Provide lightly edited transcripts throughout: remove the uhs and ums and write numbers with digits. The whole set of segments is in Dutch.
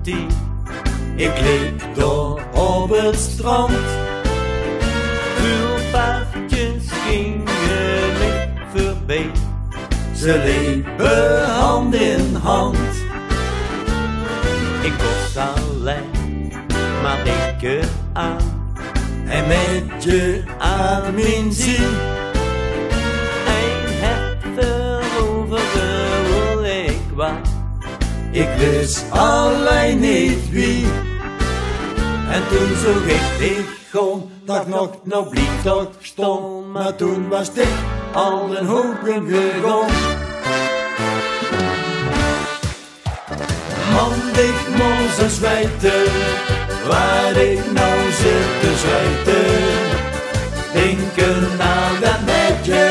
die. Ik liep door op het strand. Veel paardjes gingen me voorbij. Ze liepen hand in hand. Ik was alleen, maar ik aan. En met je aan mijn ziel. Een het veroveren wil ik wat. Ik wist alleen niet wie. En toen zocht ik dich om, dat nog blief dat stond. Maar toen was ik al een hoeken gegaan. Man, ik moest eens weten, waar ik nou zit te zwijten. Denken aan dat netje,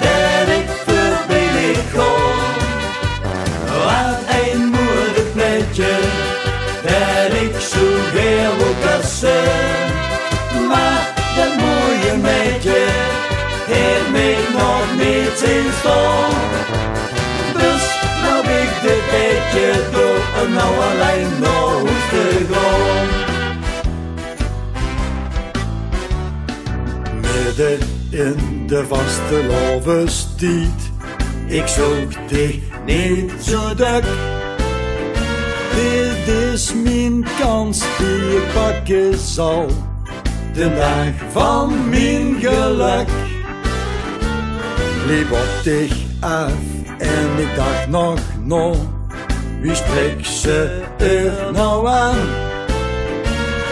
dat ik voorbij ga. Wat een moeilijk plekje, dat ik zo heel wil passen. Maar dat mooie meisje, heeft mij nog niet zien staan. Dus nou ik dit beetje door en nou alleen nog hoef te gaan. Midden in de vaste lovestijd, ik zoek dich niet zo druk. Dit is mijn kans die ik pakken zal, de dag van mijn geluk. Liep op dich af en ik dacht nog, wie spreekt ze er nou aan?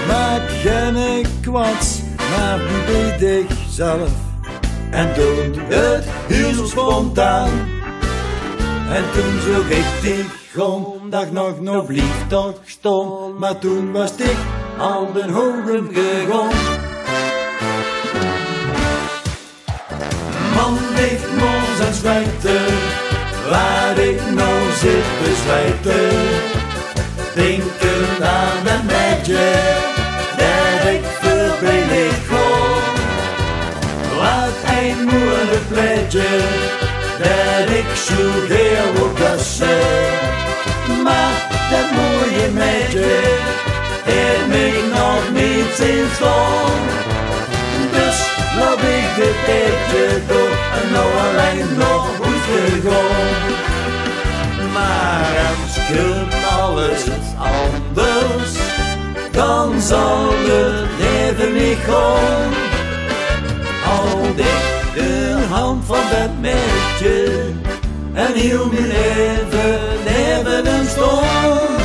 Maak geen kwats, maar bij dichzelf en doe het heel zo spontaan. En toen zocht ik dich om, dacht nog blief toch stond. Maar toen was ik al den hogen gegaan. Man, ik moest eens weten, waar ik nou zit te zwijten. Denken aan dat meisje, dat ik voorbij ga. Wat een moeilijk plekje, dat ik zo heel wil kussen. Maar dat mooie meisje, heeft mij nog niet zien staan. Dus loop ik dit beetje door en nou alleen nog goed te gaan. Maar als kan alles anders, dan zal het leven niet gaan. Houd ik de hand van dat meisje en heel mijn leven een storm.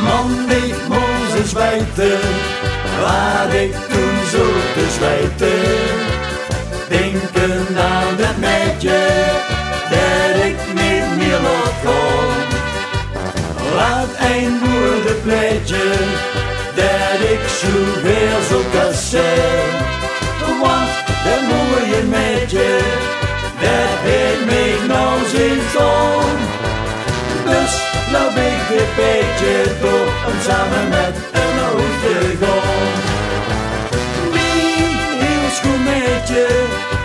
Man, ik moest eens weten, waar ik toen zo te zwijten. Denken aan dat meisje, dat ik niet meer laat gaan. Wat een moeilijk pleitje, dat ik zo veel zo kussen. Want dat mooie meisje, dat heeft mij nou zien staan. Dus loop ik dit beetje door om samen met een hoed te gaan. Wie heel schoon meisje,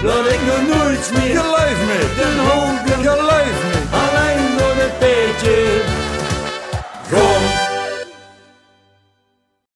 laat ik nog nooit meer. Geloof me, Den hogen, geloof me. alleen door dit beetje. Gewoon